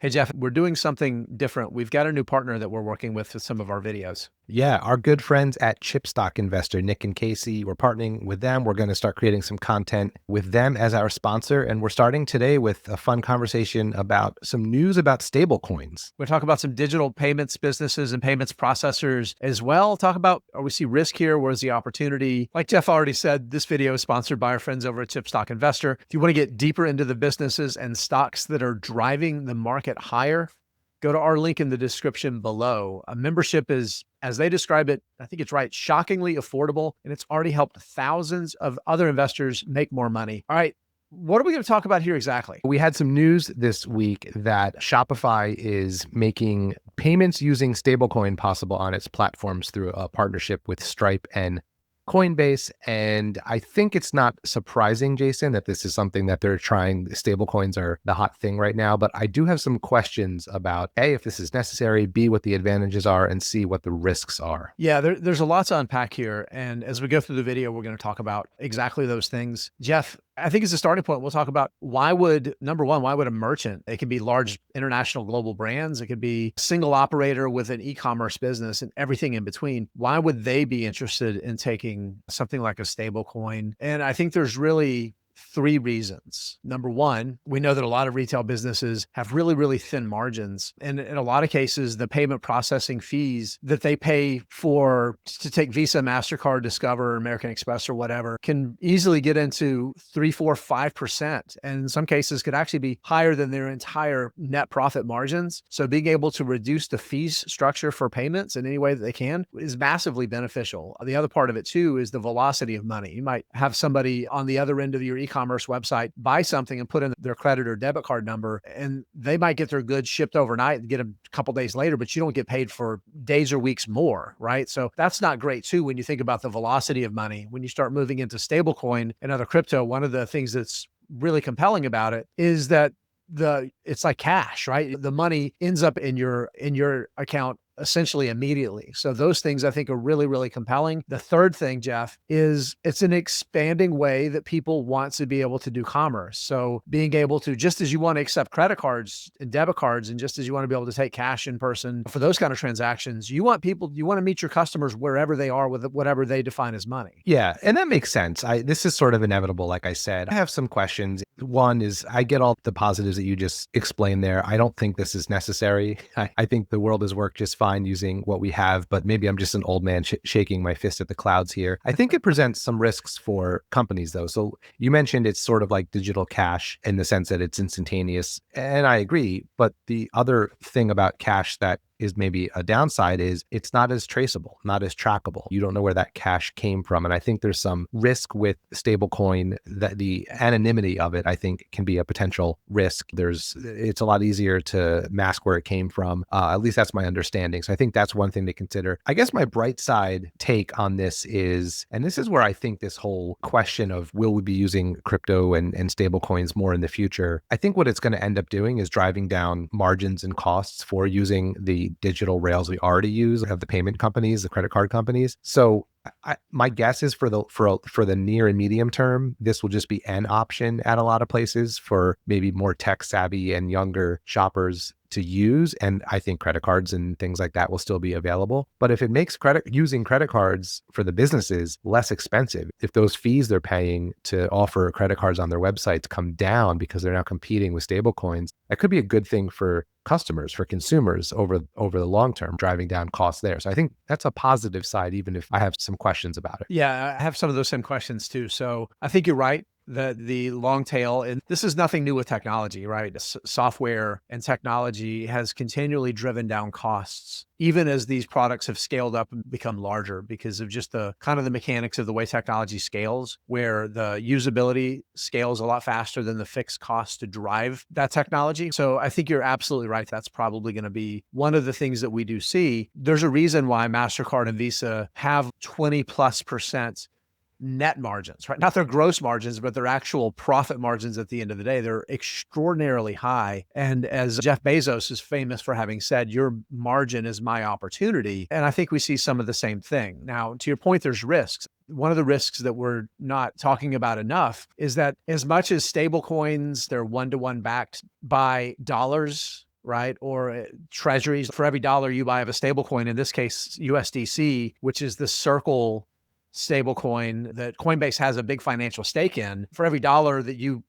Hey, Jeff, we're doing something different. We've got a new partner that we're working with some of our videos. Yeah, our good friends at Chipstock Investor, Nick and Casey, we're partnering with them. We're going to start creating some content with them as our sponsor. And we're starting today with a fun conversation about some news about stablecoins. We'll talk about some digital payments businesses and payments processors as well. Talk about, we see risk here? Where's the opportunity? Like Jeff already said, this video is sponsored by our friends over at Chipstock Investor. If you want to get deeper into the businesses and stocks that are driving the market higher, go to our link in the description below. A membership is, as they describe it, I think it's right, shockingly affordable, and it's already helped thousands of other investors make more money. All right, what are we going to talk about here exactly? We had some news this week that Shopify is making payments using stablecoin possible on its platforms through a partnership with Stripe and Coinbase. And I think it's not surprising, Jason, that this is something that they're trying. Stablecoins are the hot thing right now, but I do have some questions about A, if this is necessary, B, what the advantages are, and C, what the risks are. Yeah, there's a lot to unpack here. And as we go through the video, we're going to talk about exactly those things. Jeff, I think as a starting point, we'll talk about number one, why would a merchant, it can be large international global brands, it could be a single operator with an e-commerce business and everything in between. Why would they be interested in taking something like a stable coin? And I think there's really three reasons. Number one, we know that a lot of retail businesses have really, really thin margins. And in a lot of cases, the payment processing fees that they pay to take Visa, MasterCard, Discover, American Express, or whatever, can easily get into 3, 4, 5%. And in some cases could actually be higher than their entire net profit margins. So being able to reduce the fees structure for payments in any way that they can is massively beneficial. The other part of it too is the velocity of money. You might have somebody on the other end of your e-commerce website buy something and put in their credit or debit card number, and they might get their goods shipped overnight and get them a couple days later, but you don't get paid for days or weeks more, right? So that's not great too when you think about the velocity of money. When you start moving into stablecoin and other crypto, one of the things that's really compelling about it is that it's like cash, right? The money ends up in your account essentially immediately. So those things I think are really, really compelling. The third thing, Jeff, is it's an expanding way that people want to be able to do commerce. So being able to, just as you want to accept credit cards and debit cards, and just as you want to be able to take cash in person for those kind of transactions, you want to meet your customers wherever they are with whatever they define as money. Yeah, and that makes sense. This is sort of inevitable, like I said. I have some questions. One is, I get all the positives that you just explained there. I don't think this is necessary. I think the world has worked just fine using what we have, but maybe I'm just an old man shaking my fist at the clouds here. I think it presents some risks for companies though. So you mentioned it's sort of like digital cash in the sense that it's instantaneous, and I agree. But the other thing about cash that is maybe a downside is it's not as traceable, not as trackable. You don't know where that cash came from. And I think there's some risk with stablecoin that the anonymity of it, I think, can be a potential risk. It's a lot easier to mask where it came from. At least that's my understanding. So I think that's one thing to consider. I guess my bright side take on this is, and this is where I think this whole question of will we be using crypto and stablecoins more in the future, I think what it's going to end up doing is driving down margins and costs for using the digital rails we already use of the payment companies, the credit card companies. So my guess is for the near and medium term, this will just be an option at a lot of places for maybe more tech savvy and younger shoppers to use. And I think credit cards and things like that will still be available. But if it makes using credit cards for the businesses less expensive, if those fees they're paying to offer credit cards on their websites come down because they're now competing with stablecoins, that could be a good thing for customers, for consumers over the long term, driving down costs there. So I think that's a positive side, even if I have some questions about it. Yeah, I have some of those same questions too. So I think you're right. The long tail, and this is nothing new with technology, right? Software and technology has continually driven down costs, even as these products have scaled up and become larger because of just the kind of the mechanics of the way technology scales, where the usability scales a lot faster than the fixed cost to drive that technology. So I think you're absolutely right. That's probably going to be one of the things that we do see. There's a reason why MasterCard and Visa have 20+% net margins, right? Not their gross margins, but their actual profit margins at the end of the day. They're extraordinarily high. And as Jeff Bezos is famous for having said, your margin is my opportunity. And I think we see some of the same thing. Now, to your point, there's risks. One of the risks that we're not talking about enough is that as much as stable coins, they're one-to-one backed by dollars right? Or treasuries. For every dollar you buy of a stablecoin, in this case, USDC, which is the Circle stablecoin that Coinbase has a big financial stake in, for every dollar that you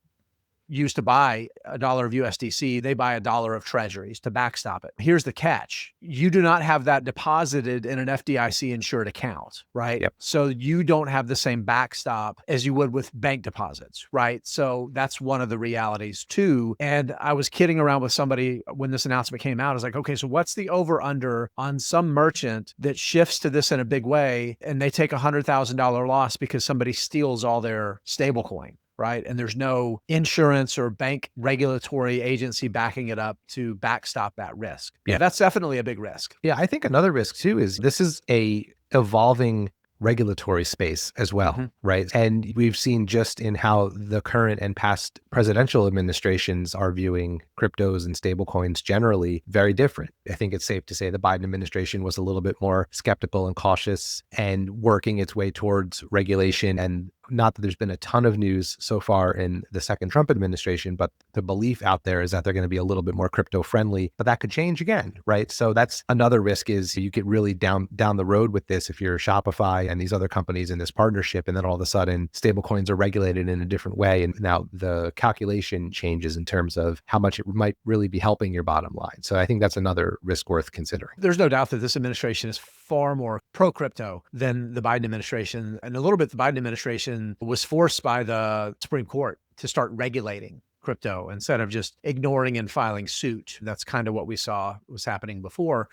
use to buy a dollar of USDC, they buy a dollar of treasuries to backstop it. Here's the catch. You do not have that deposited in an FDIC insured account, right? Yep. So you don't have the same backstop as you would with bank deposits, right? So that's one of the realities too. And I was kidding around with somebody when this announcement came out. I was like, okay, so what's the over under on some merchant that shifts to this in a big way and they take $100,000 loss because somebody steals all their stablecoin? Right? And there's no insurance or bank regulatory agency backing it up to backstop that risk. Yeah. That's definitely a big risk. Yeah, I think another risk too is this is a evolving regulatory space as well, right? And we've seen just in how the current and past presidential administrations are viewing cryptos and stablecoins generally very different. I think it's safe to say the Biden administration was a little bit more skeptical and cautious and working its way towards regulation. And not that there's been a ton of news so far in the second Trump administration, but the belief out there is that they're going to be a little bit more crypto friendly, but that could change again, right? So that's another risk is you get really down the road with this if you're Shopify and these other companies in this partnership, and then all of a sudden stablecoins are regulated in a different way. And now the calculation changes in terms of how much it might really be helping your bottom line. So I think that's another risk worth considering. There's no doubt that this administration is far more pro-crypto than the Biden administration. And a little bit, the Biden administration was forced by the Supreme Court to start regulating crypto instead of just ignoring and filing suit. That's kind of what we saw was happening before.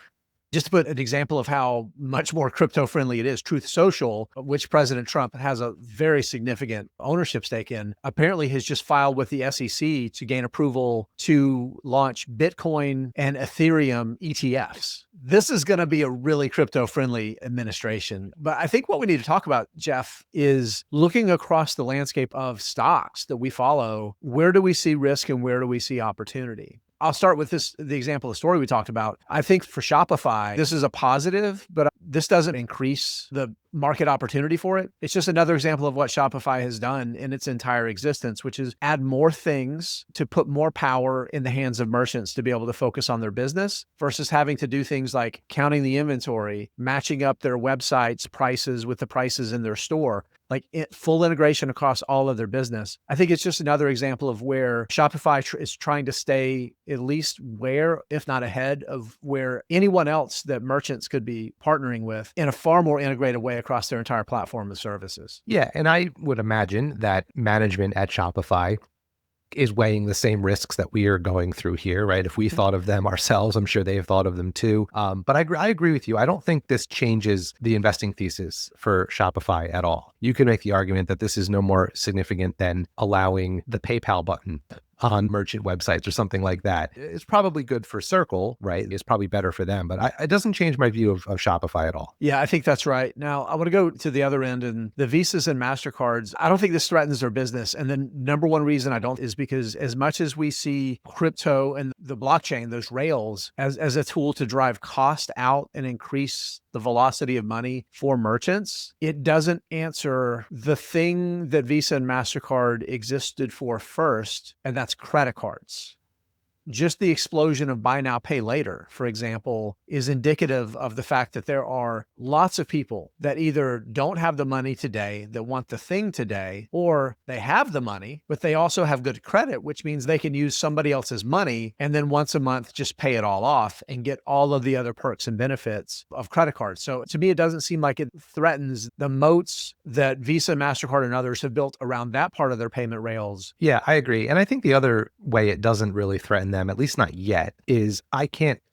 Just to put an example of how much more crypto-friendly it is, Truth Social, which President Trump has a very significant ownership stake in, apparently has just filed with the SEC to gain approval to launch Bitcoin and Ethereum ETFs. This is going to be a really crypto-friendly administration. But I think what we need to talk about, Jeff, is looking across the landscape of stocks that we follow. Where do we see risk and where do we see opportunity? I'll start with the example, the story we talked about. I think for Shopify, this is a positive, but this doesn't increase the market opportunity for it. It's just another example of what Shopify has done in its entire existence, which is add more things to put more power in the hands of merchants to be able to focus on their business versus having to do things like counting the inventory, matching up their website's prices with the prices in their store. Like full integration across all of their business. I think it's just another example of where Shopify is trying to stay at least where, if not ahead of where anyone else that merchants could be partnering with in a far more integrated way across their entire platform of services. Yeah. And I would imagine that management at Shopify is weighing the same risks that we are going through here, right? If we thought of them ourselves, I'm sure they've thought of them too. But I agree with you. I don't think this changes the investing thesis for Shopify at all. You can make the argument that this is no more significant than allowing the PayPal button on merchant websites or something like that. It's probably good for Circle, right? It's probably better for them, but it doesn't change my view of Shopify at all. Yeah, I think that's right. Now, I want to go to the other end, and the Visas and MasterCards. I don't think this threatens their business. And the number one reason I don't is because as much as we see crypto and the blockchain, those rails, as a tool to drive cost out and increase the velocity of money for merchants, it doesn't answer the thing that Visa and MasterCard existed for first, and that's credit cards. Just the explosion of buy now, pay later, for example, is indicative of the fact that there are lots of people that either don't have the money today that want the thing today, or they have the money, but they also have good credit, which means they can use somebody else's money and then once a month just pay it all off and get all of the other perks and benefits of credit cards. So to me, it doesn't seem like it threatens the moats that Visa, MasterCard, and others have built around that part of their payment rails. Yeah, I agree. And I think the other way it doesn't really threaten them, at least not yet, is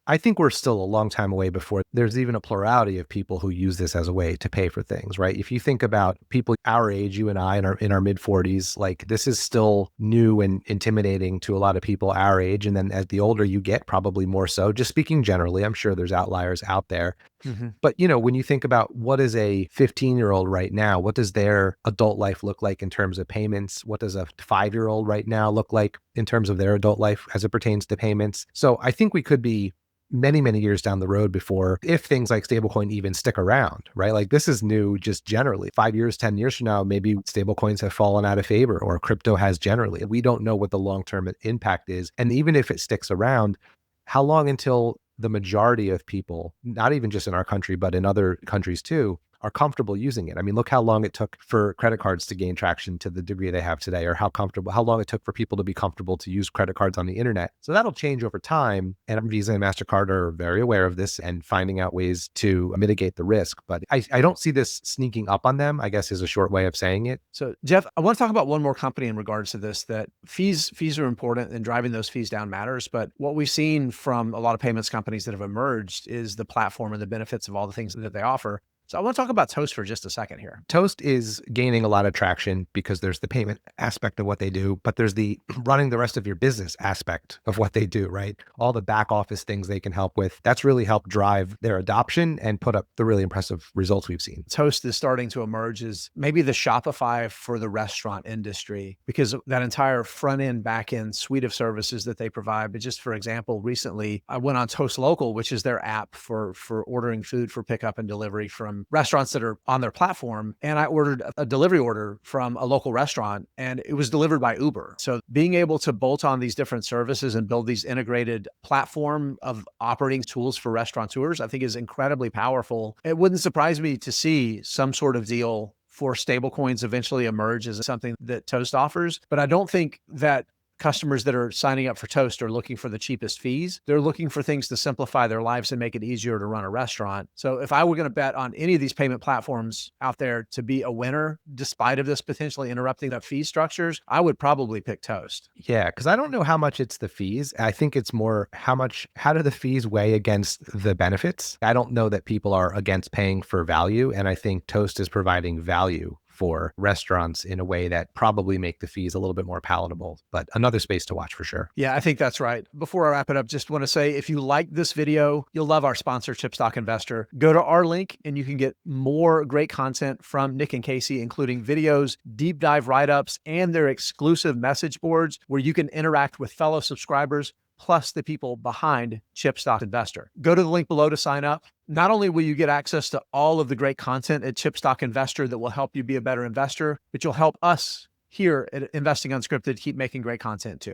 I think we're still a long time away before there's even a plurality of people who use this as a way to pay for things, right? If you think about people our age, you and I in our mid 40s, like this is still new and intimidating to a lot of people our age. And then as the older you get, probably more so. Just speaking generally, I'm sure there's outliers out there. Mm-hmm. But, when you think about what is a 15-year-old right now, what does their adult life look like in terms of payments? What does a 5-year-old right now look like in terms of their adult life as it pertains to payments? So I think we could be many, many years down the road before, if things like stablecoin even stick around, right? Like this is new just generally. 5 years, 10 years from now, maybe stablecoins have fallen out of favor or crypto has generally. We don't know what the long-term impact is. And even if it sticks around, how long until the majority of people, not even just in our country, but in other countries too, are comfortable using it? I mean, look how long it took for credit cards to gain traction to the degree they have today, or how long it took for people to be comfortable to use credit cards on the internet. So that'll change over time. And Visa and MasterCard are very aware of this and finding out ways to mitigate the risk. But I don't see this sneaking up on them, I guess is a short way of saying it. So Jeff, I want to talk about one more company in regards to this, that fees are important and driving those fees down matters. But what we've seen from a lot of payments companies that have emerged is the platform and the benefits of all the things that they offer. So I want to talk about Toast for just a second here. Toast is gaining a lot of traction because there's the payment aspect of what they do, but there's the running the rest of your business aspect of what they do, right? All the back office things they can help with. That's really helped drive their adoption and put up the really impressive results we've seen. Toast is starting to emerge as maybe the Shopify for the restaurant industry, because that entire front end, back end suite of services that they provide. But just for example, recently I went on Toast Local, which is their app for ordering food for pickup and delivery from restaurants that are on their platform. And I ordered a delivery order from a local restaurant and it was delivered by Uber. So being able to bolt on these different services and build these integrated platform of operating tools for restaurateurs, I think is incredibly powerful. It wouldn't surprise me to see some sort of deal for stablecoins eventually emerge as something that Toast offers. But I don't think that customers that are signing up for Toast are looking for the cheapest fees. They're looking for things to simplify their lives and make it easier to run a restaurant. So if I were going to bet on any of these payment platforms out there to be a winner, despite of this potentially interrupting the fee structures, I would probably pick Toast. Yeah, because I don't know how much it's the fees. I think it's more how do the fees weigh against the benefits? I don't know that people are against paying for value. And I think Toast is providing value for restaurants in a way that probably make the fees a little bit more palatable, but another space to watch for sure. Yeah, I think that's right. Before I wrap it up, just want to say, if you like this video, you'll love our sponsor, Chipstock Investor. Go to our link and you can get more great content from Nick and Casey, including videos, deep dive write-ups, and their exclusive message boards where you can interact with fellow subscribers, plus the people behind Chipstock Investor. Go to the link below to sign up. Not only will you get access to all of the great content at Chipstock Investor that will help you be a better investor, but you'll help us here at Investing Unscripted keep making great content too.